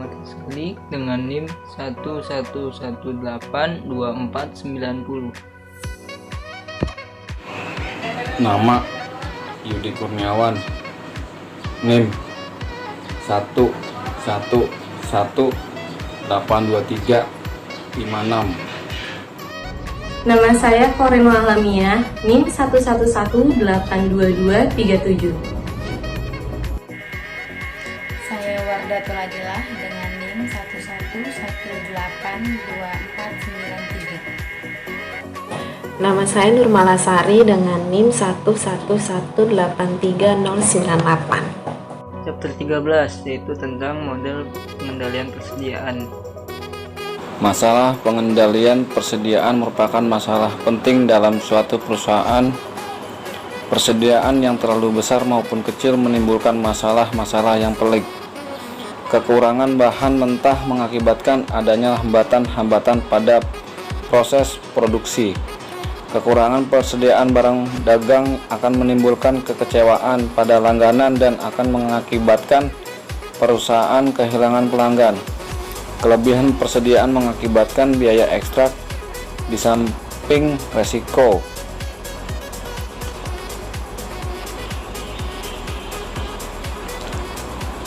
otomatis klik dengan NIM 11182490. Nama Yudi Kurniawan, NIM 11182356. Nama saya Koreno Alamia, NIM 11182237. Saya Wardatul Adilah dengan NIM 11182493. Nama saya Nurmalasari dengan NIM 11183098. Chapter 13 yaitu tentang model pengendalian persediaan. Masalah pengendalian persediaan merupakan masalah penting dalam suatu perusahaan. Persediaan yang terlalu besar maupun kecil menimbulkan masalah-masalah yang pelik. Kekurangan bahan mentah mengakibatkan adanya hambatan-hambatan pada proses produksi. Kekurangan persediaan barang dagang akan menimbulkan kekecewaan pada langganan dan akan mengakibatkan perusahaan kehilangan pelanggan. Kelebihan persediaan mengakibatkan biaya ekstra di samping resiko.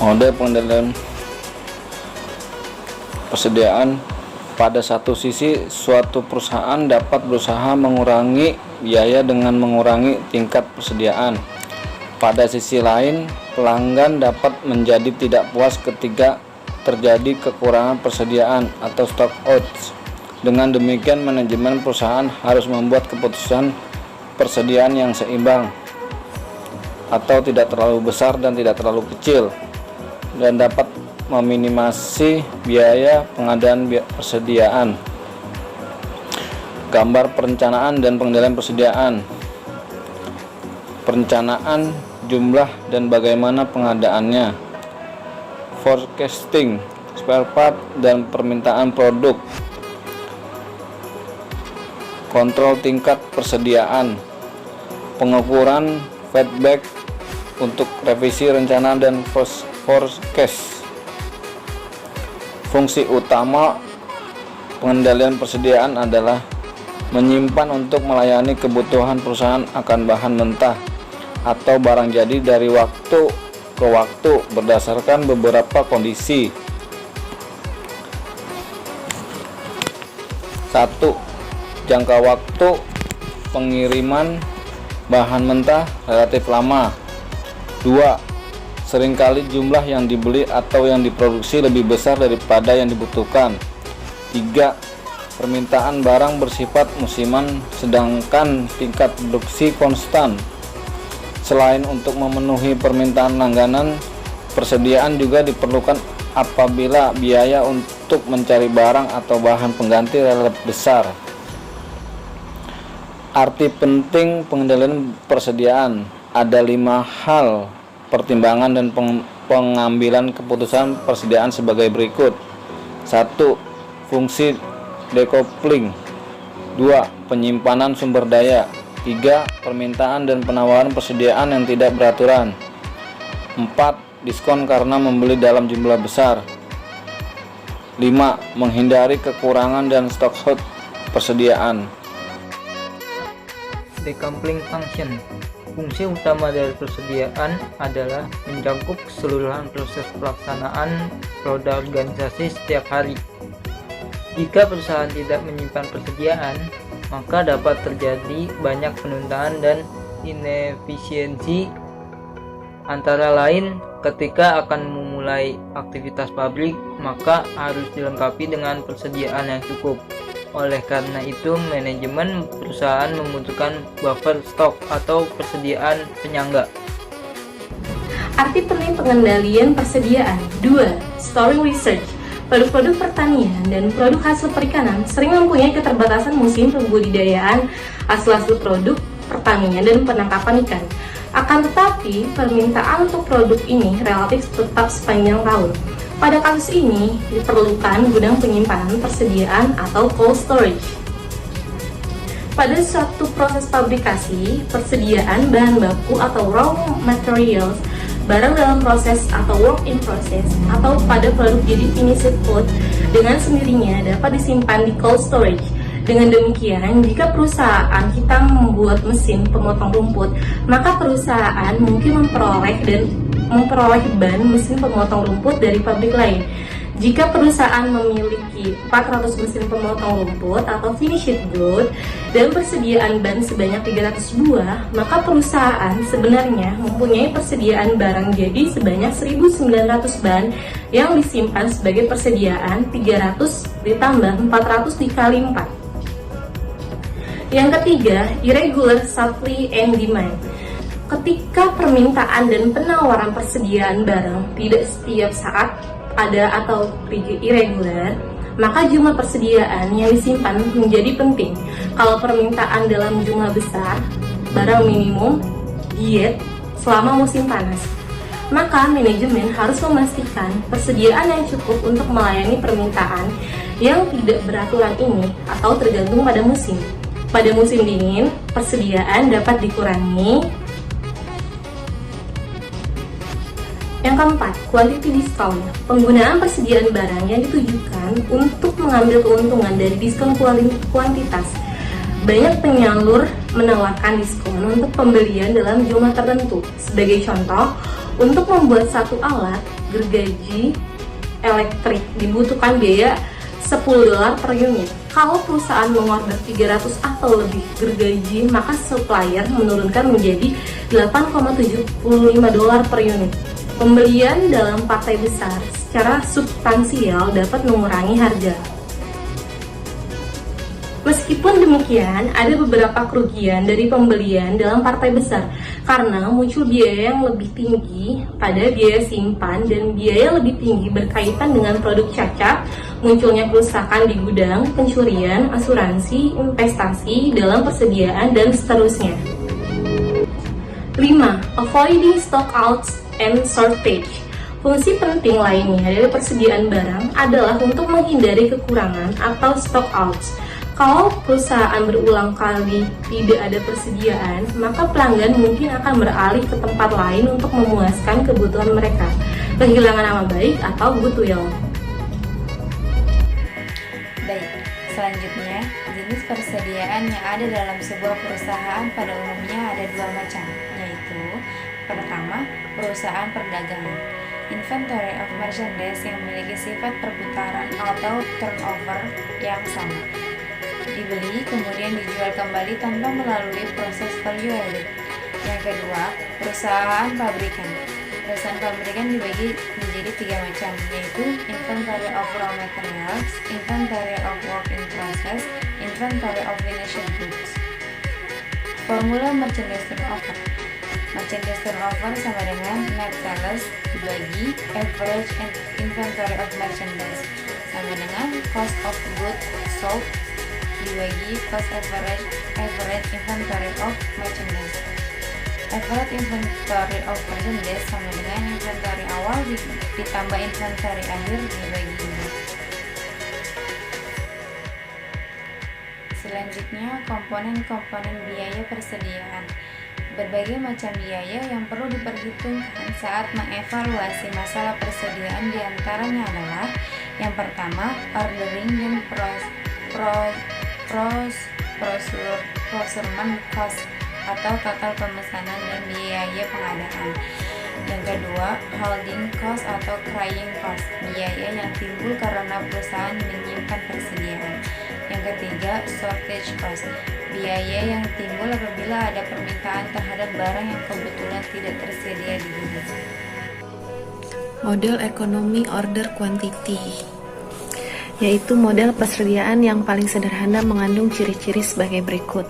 Model pengendalian persediaan. Pada satu sisi, suatu perusahaan dapat berusaha mengurangi biaya dengan mengurangi tingkat persediaan. Pada sisi lain, pelanggan dapat menjadi tidak puas ketika terjadi kekurangan persediaan atau stock out. Dengan demikian, manajemen perusahaan harus membuat keputusan persediaan yang seimbang atau tidak terlalu besar dan tidak terlalu kecil, dan dapat meminimasi biaya pengadaan persediaan. Gambar perencanaan dan pengendalian persediaan. Perencanaan jumlah dan bagaimana pengadaannya. Forecasting spare part dan permintaan produk. Kontrol tingkat persediaan. Pengukuran feedback untuk revisi rencana dan forecast. Fungsi utama pengendalian persediaan adalah menyimpan untuk melayani kebutuhan perusahaan akan bahan mentah atau barang jadi dari waktu ke waktu berdasarkan beberapa kondisi. 1. Jangka waktu pengiriman bahan mentah relatif lama. 2. Seringkali jumlah yang dibeli atau yang diproduksi lebih besar daripada yang dibutuhkan. 3. Permintaan barang bersifat musiman sedangkan tingkat produksi konstan. Selain untuk memenuhi permintaan langganan, persediaan juga diperlukan apabila biaya untuk mencari barang atau bahan pengganti relatif besar. Arti penting pengendalian persediaan. Ada 5 hal pertimbangan dan pengambilan keputusan persediaan sebagai berikut. 1. Fungsi decoupling. 2. Penyimpanan sumber daya. 3. Permintaan dan penawaran persediaan yang tidak beraturan. 4. Diskon karena membeli dalam jumlah besar. 5. Menghindari kekurangan dan stok out persediaan. Decoupling function. Fungsi utama dari persediaan adalah mencakup keseluruhan proses pelaksanaan roda organisasi setiap hari. Jika perusahaan tidak menyimpan persediaan, maka dapat terjadi banyak penundaan dan inefisiensi, antara lain ketika akan memulai aktivitas pabrik, maka harus dilengkapi dengan persediaan yang cukup. Oleh karena itu, manajemen perusahaan membutuhkan buffer stok atau persediaan penyangga. Arti penting pengendalian persediaan. 2. Storing research. Produk-produk pertanian dan produk hasil perikanan sering mempunyai keterbatasan musim pembudidayaan hasil-hasil produk pertanian dan penangkapan ikan. Akan tetapi, permintaan untuk produk ini relatif tetap sepanjang tahun. Pada kasus ini, diperlukan gudang penyimpanan persediaan atau cold storage. Pada suatu proses fabrikasi, persediaan bahan baku atau raw materials barang dalam proses atau work in process, atau pada produk jadi finished good dengan sendirinya dapat disimpan di cold storage. Dengan demikian, jika perusahaan kita membuat mesin pemotong rumput, maka perusahaan mungkin memperoleh ban mesin pemotong rumput dari pabrik lain. Jika perusahaan memiliki 400 mesin pemotong rumput atau finished good dan persediaan ban sebanyak 300 buah, maka perusahaan sebenarnya mempunyai persediaan barang jadi sebanyak 1.900 ban yang disimpan sebagai persediaan 300 ditambah 400 dikali 4. Yang ketiga, irregular supply and demand. Ketika permintaan dan penawaran persediaan barang tidak setiap saat ada atau irregular, maka jumlah persediaan yang disimpan menjadi penting. Kalau permintaan dalam jumlah besar, barang minimum diet selama musim panas, maka manajemen harus memastikan persediaan yang cukup untuk melayani permintaan yang tidak beraturan ini atau tergantung pada musim. Pada musim dingin, persediaan dapat dikurangi. Yang keempat, quantity discount. Penggunaan persediaan barang yang ditujukan untuk mengambil keuntungan dari diskon kuantitas. Banyak penyalur menawarkan diskon untuk pembelian dalam jumlah tertentu. Sebagai contoh, untuk membuat satu alat gergaji elektrik dibutuhkan biaya $10 per unit. Kalau perusahaan mengorder 300 atau lebih gergaji, maka supplier menurunkan menjadi $8,75 per unit. Pembelian dalam partai besar secara substansial dapat mengurangi harga. Meskipun demikian, ada beberapa kerugian dari pembelian dalam partai besar karena muncul biaya yang lebih tinggi pada biaya simpan dan biaya lebih tinggi berkaitan dengan produk cacat, munculnya kerusakan di gudang, pencurian, asuransi, investasi dalam persediaan, dan seterusnya. 5. Avoiding stockouts and shortage. Fungsi penting lainnya dari persediaan barang adalah untuk menghindari kekurangan atau stockouts. Kalau perusahaan berulang kali tidak ada persediaan, maka pelanggan mungkin akan beralih ke tempat lain untuk memuaskan kebutuhan mereka, kehilangan nama baik atau goodwill. Baik, selanjutnya, jenis persediaan yang ada dalam sebuah perusahaan pada umumnya ada dua macam, yaitu pertama, perusahaan perdagangan, inventory of merchandise yang memiliki sifat perputaran atau turnover yang sama, dibeli kemudian dijual kembali tanpa melalui proses value added. Yang kedua, perusahaan pabrikan. Perusahaan pabrikan dibagi menjadi tiga macam, yaitu inventory of raw materials, inventory of work in process, inventory of finished goods. Formula merchandise turnover. Merchandise turnover sama dengan net sales dibagi average inventory of merchandise sama dengan cost of goods sold dibagi cost average inventory of merchandise. Average inventory of merchandise sama dengan inventory awal ditambah inventory akhir dibagi 2. Selanjutnya, komponen-komponen biaya persediaan. Berbagai macam biaya yang perlu diperhitungkan saat mengevaluasi masalah persediaan diantaranya adalah yang pertama, ordering dan procurement cost atau total pemesanan dan biaya pengadaan. Yang kedua, holding cost atau carrying cost, biaya yang timbul karena perusahaan menyimpan persediaan. Yang ketiga, shortage cost, biaya yang timbul apabila ada permintaan terhadap barang yang kebetulan tidak tersedia di gudang. Model ekonomi order quantity, yaitu model persediaan yang paling sederhana mengandung ciri-ciri sebagai berikut.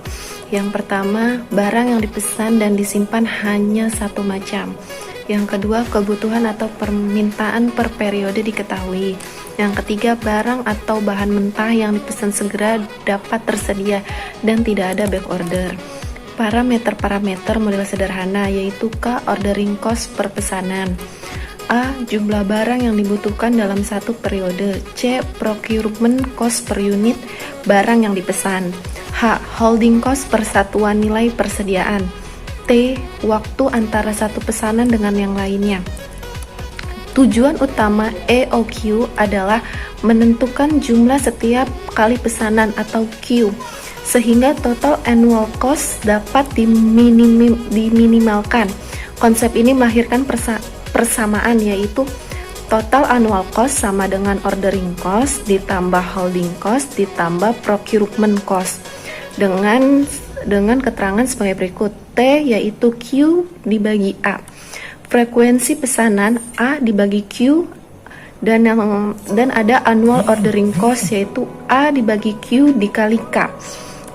Yang pertama, barang yang dipesan dan disimpan hanya satu macam. Yang kedua, kebutuhan atau permintaan per periode diketahui. Yang ketiga, barang atau bahan mentah yang dipesan segera dapat tersedia dan tidak ada back order. Parameter-parameter model sederhana yaitu K. Ordering cost per pesanan, A. Jumlah barang yang dibutuhkan dalam satu periode, C. Procurement cost per unit barang yang dipesan, H. Holding cost per satuan nilai persediaan, T waktu antara satu pesanan dengan yang lainnya. Tujuan utama EOQ adalah menentukan jumlah setiap kali pesanan atau Q, sehingga total annual cost dapat diminimalkan. Konsep ini melahirkan persamaan, yaitu total annual cost sama dengan ordering cost ditambah holding cost ditambah procurement cost dengan keterangan sebagai berikut. T yaitu Q dibagi A, frekuensi pesanan A dibagi Q, dan ada annual ordering cost yaitu A dibagi Q dikali K.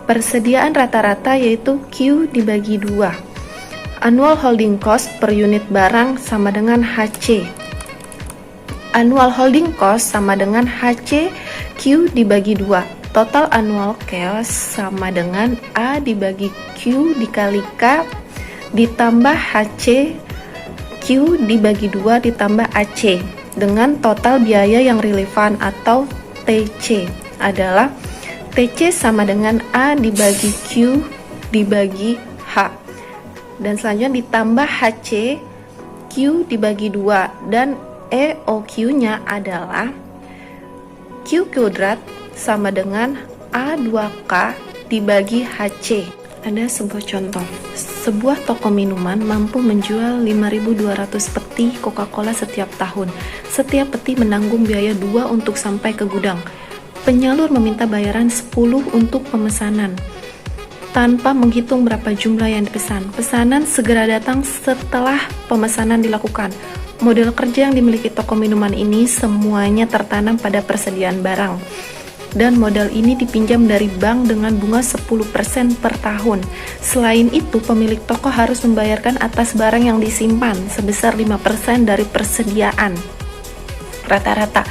Persediaan rata-rata yaitu Q dibagi 2. Annual holding cost per unit barang sama dengan HC. Annual holding cost sama dengan HC Q dibagi 2. Total annual cost sama dengan A dibagi Q dikali K ditambah HC Q dibagi 2 ditambah AC, dengan total biaya yang relevan atau TC adalah TC sama dengan A dibagi Q dibagi H, dan selanjutnya ditambah HC Q dibagi 2, dan EOQ nya adalah Q kuadrat sama dengan A2K dibagi HC. Ada sebuah contoh. Sebuah toko minuman mampu menjual 5.200 peti Coca-Cola setiap tahun. Setiap peti menanggung biaya 2 untuk sampai ke gudang. Penyalur meminta bayaran 10 untuk pemesanan, tanpa menghitung berapa jumlah yang dipesan. Pesanan segera datang setelah pemesanan dilakukan. Model kerja yang dimiliki toko minuman ini semuanya tertanam pada persediaan barang, dan modal ini dipinjam dari bank dengan bunga 10% per tahun. Selain itu, pemilik toko harus membayarkan atas barang yang disimpan sebesar 5% dari persediaan rata-rata.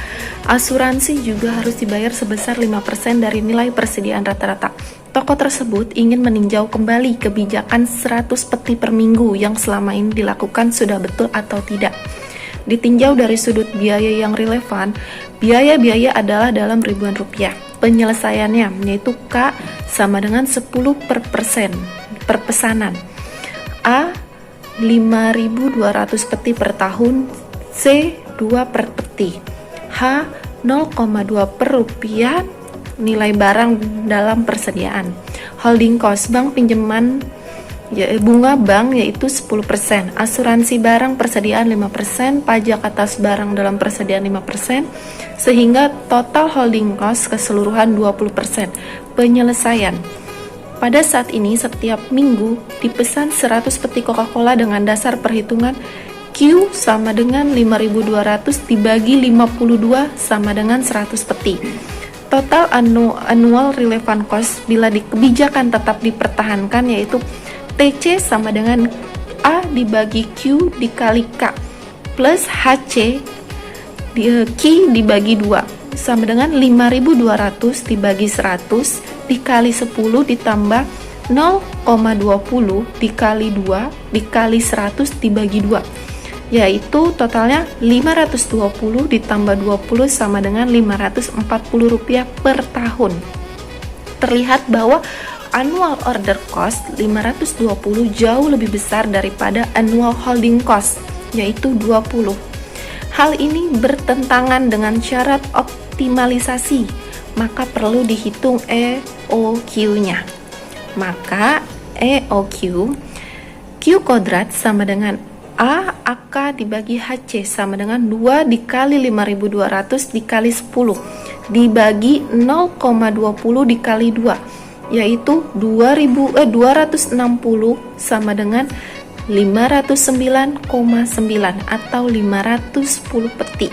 Asuransi juga harus dibayar sebesar 5% dari nilai persediaan rata-rata. Toko tersebut ingin meninjau kembali kebijakan 100 peti per minggu yang selama ini dilakukan sudah betul atau tidak. Ditinjau dari sudut biaya yang relevan, biaya-biaya adalah dalam ribuan rupiah. Penyelesaiannya yaitu K sama dengan 10% per pesanan, A 5.200 peti per tahun, C 2 per peti, H 0,2 per rupiah nilai barang dalam persediaan. Holding cost bank pinjaman bunga bank yaitu 10%, asuransi barang persediaan 5%, pajak atas barang dalam persediaan 5%, sehingga total holding cost keseluruhan 20%. Penyelesaian. Pada saat ini setiap minggu dipesan 100 peti Coca-Cola dengan dasar perhitungan Q sama dengan 5.200 dibagi 52 sama dengan 100 peti. Total annual relevant cost bila kebijakan tetap dipertahankan yaitu TC sama dengan A dibagi Q dikali K plus HC Q dibagi 2 sama dengan 5.200 dibagi 100 dikali 10 ditambah 0,20 dikali 2 dikali 100 dibagi 2, yaitu totalnya 520 ditambah 20 sama dengan 540 rupiah per tahun. Terlihat bahwa annual order cost 520 jauh lebih besar daripada annual holding cost, yaitu 20. Hal ini bertentangan dengan syarat optimalisasi, maka perlu dihitung EOQ-nya. Maka EOQ Q kuadrat sama dengan A AK dibagi HC sama dengan 2 dikali 5.200 dikali 10 dibagi 0,20 dikali 2, yaitu 260 sama dengan 509,9 atau 510 peti.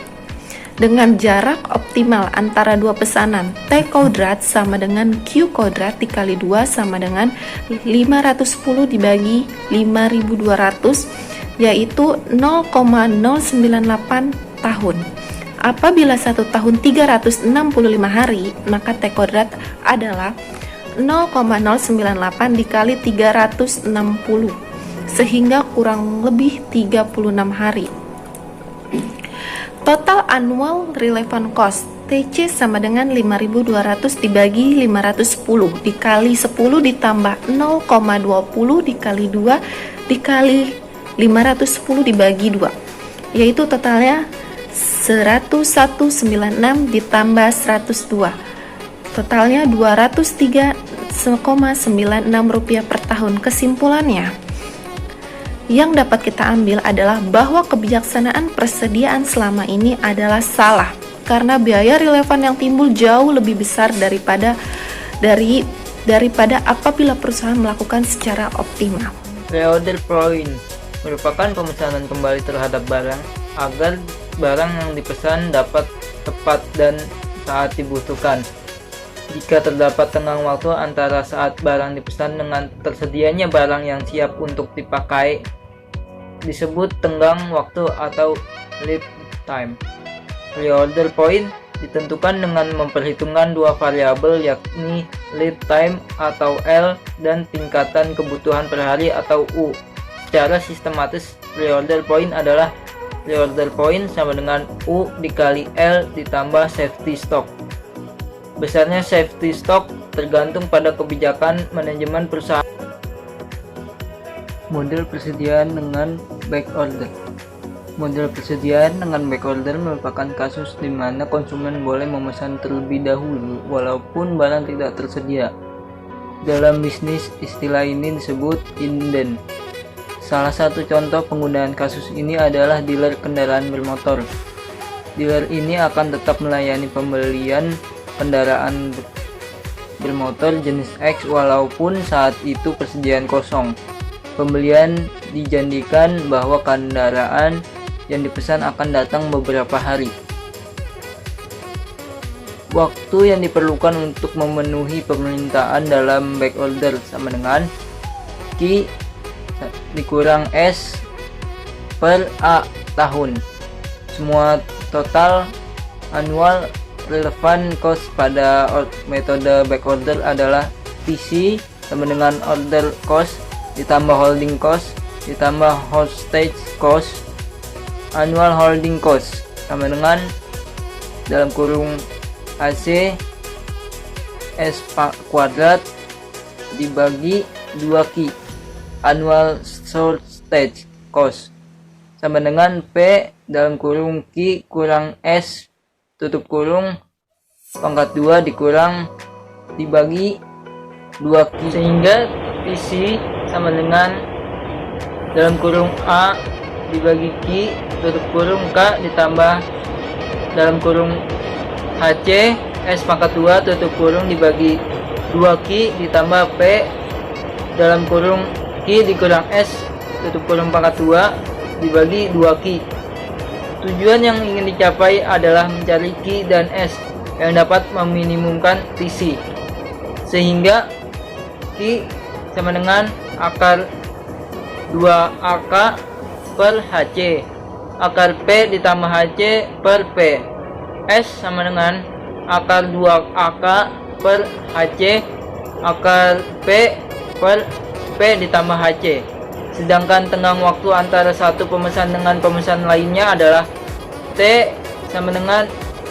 Dengan jarak optimal antara dua pesanan, T kuadrat sama dengan Q kuadrat dikali 2 sama dengan 510 dibagi 5.200, yaitu 0,098 tahun. Apabila 1 tahun 365 hari, maka T kuadrat adalah 0,098 dikali 360, sehingga kurang lebih 36 hari. Total annual relevant cost TC sama dengan 5.200 dibagi 510 dikali 10 ditambah 0,20 dikali 2 dikali 510 dibagi 2, yaitu totalnya 10196 ditambah 102, totalnya Rp203,96 per tahun. Kesimpulannya, yang dapat kita ambil adalah bahwa kebijaksanaan persediaan selama ini adalah salah, karena biaya relevan yang timbul jauh lebih besar daripada apabila perusahaan melakukan secara optimal. Reorder point merupakan pemesanan kembali terhadap barang agar barang yang dipesan dapat tepat dan saat dibutuhkan. Jika terdapat tenggang waktu antara saat barang dipesan dengan tersedianya barang yang siap untuk dipakai, disebut tenggang waktu atau lead time. Reorder point ditentukan dengan memperhitungkan dua variabel, yakni lead time atau L dan tingkatan kebutuhan per hari atau U. Secara sistematis, reorder point adalah reorder point sama dengan U dikali L ditambah safety stock. Besarnya safety stock tergantung pada kebijakan manajemen perusahaan. Model persediaan dengan back order. Model persediaan dengan back order merupakan kasus di mana konsumen boleh memesan terlebih dahulu walaupun barang tidak tersedia. Dalam bisnis, istilah ini disebut inden. Salah satu contoh penggunaan kasus ini adalah dealer kendaraan bermotor. Dealer ini akan tetap melayani pembelian kendaraan bermotor jenis X walaupun saat itu persediaan kosong. Pembelian dijanjikan bahwa kendaraan yang dipesan akan datang beberapa hari. Waktu yang diperlukan untuk memenuhi permintaan dalam back order sama dengan Q dikurang S per A tahun. Semua total annual relevan cost pada metode back order adalah TC sama dengan order cost ditambah holding cost ditambah hostage cost. Annual holding cost sama dengan dalam kurung AC S kuadrat dibagi 2Q. Annual shortage cost sama dengan P dalam kurung Q kurang S tutup kurung pangkat 2 dikurang dibagi 2Q, sehingga PC sama dengan dalam kurung A dibagi Q tutup kurung K ditambah dalam kurung HC S pangkat 2 tutup kurung dibagi 2Q ditambah P dalam kurung Q dikurang S tutup kurung pangkat 2 dibagi 2Q. Tujuan yang ingin dicapai adalah mencari Q dan S yang dapat meminimumkan TC, sehingga Q sama dengan akar 2AK per HC, akar P ditambah HC per P. S sama dengan akar 2AK per HC, akar P per P ditambah HC. Sedangkan tenggang waktu antara satu pemesan dengan pemesan lainnya adalah T sama dengan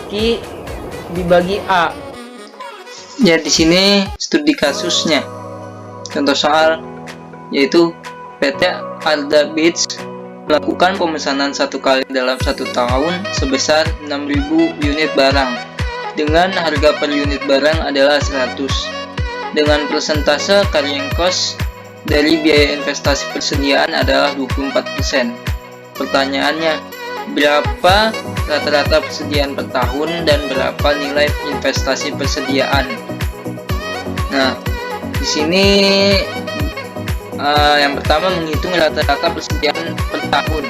Q dibagi A. Ya, di sini studi kasusnya. Contoh soal yaitu PT Arda Beach melakukan pemesanan satu kali dalam 1 tahun sebesar 6.000 unit barang dengan harga per unit barang adalah 100 dengan persentase carrying cost dari biaya investasi persediaan adalah 24%. Pertanyaannya, berapa rata-rata persediaan per tahun dan berapa nilai investasi persediaan? Nah, di sini yang pertama menghitung rata-rata persediaan per tahun,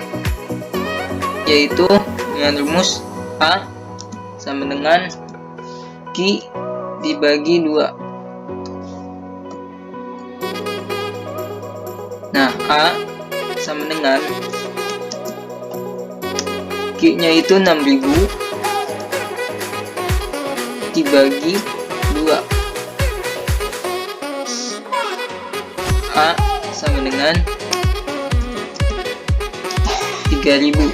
yaitu dengan rumus A sama dengan Q dibagi 2. Nah, A sama dengan Q-nya itu 6.000 dibagi 2. A sama dengan 3.000.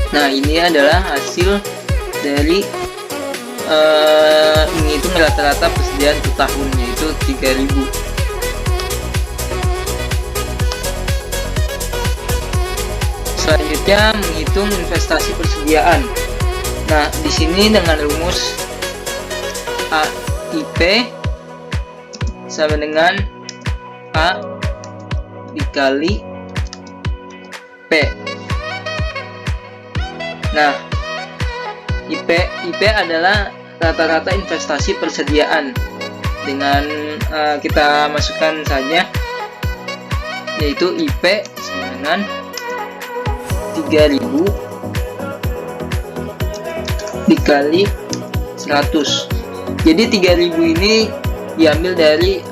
Nah, ini adalah hasil dari menghitung rata-rata persediaan per tahun, yaitu 3.000. Selanjutnya menghitung investasi persediaan. Nah, di sini dengan rumus IP sama dengan A dikali P. Nah, IP adalah rata-rata investasi persediaan. Dengan kita masukkan saja, yaitu IP sama dengan 3.000 dikali 100. Jadi 3.000 ini diambil dari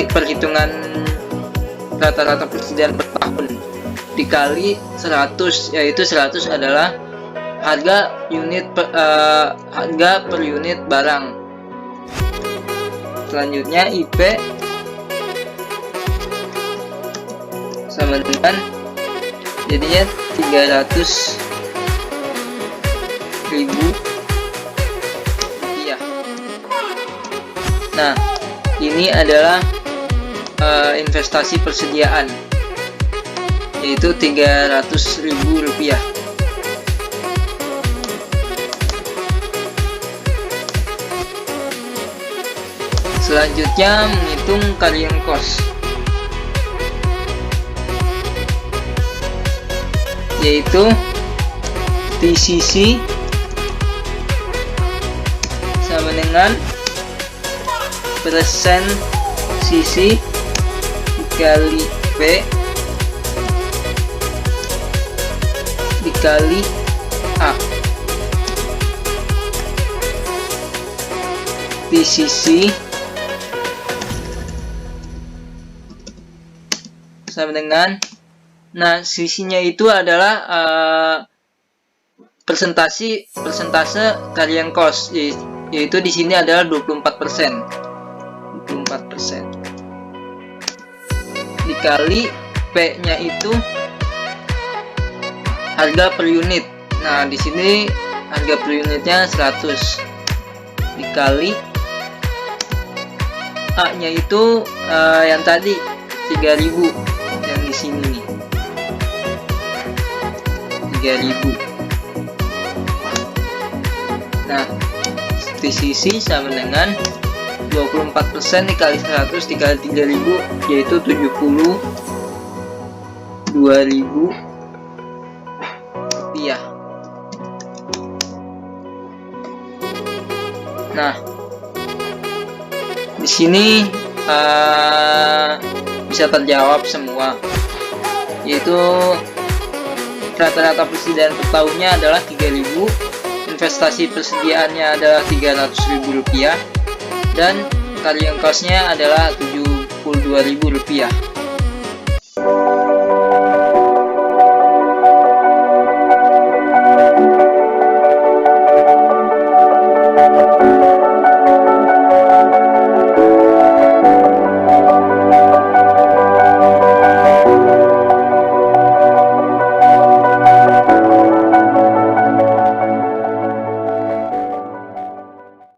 perhitungan rata-rata persediaan per tahun dikali 100, yaitu 100 adalah harga per unit barang. Selanjutnya IP sama dengan jadinya 300.000 rupiah. Nah, ini adalah investasi persediaan, yaitu 300.000 rupiah. Selanjutnya menghitung carrying cost, yaitu TCC sama dengan persen CC dikali P dikali A. TCC sama dengan, nah sisinya itu adalah persentase carrying cost, yaitu di sini adalah 24%. 24% dikali P-nya itu harga per unit. Nah, di sini harga per unitnya 100 dikali A-nya itu yang tadi 3.000 yang di sini nih. 3.000. Nah, TCC sama dengan 24% dikali 100 dikali 3.000, yaitu 72.000 rupiah. Nah, di sini bisa terjawab semua, yaitu rata-rata persediaan per tahunnya adalah 3.000, investasi persediaannya adalah 300.000 rupiah, dan carrying cost-nya adalah 72.000 rupiah.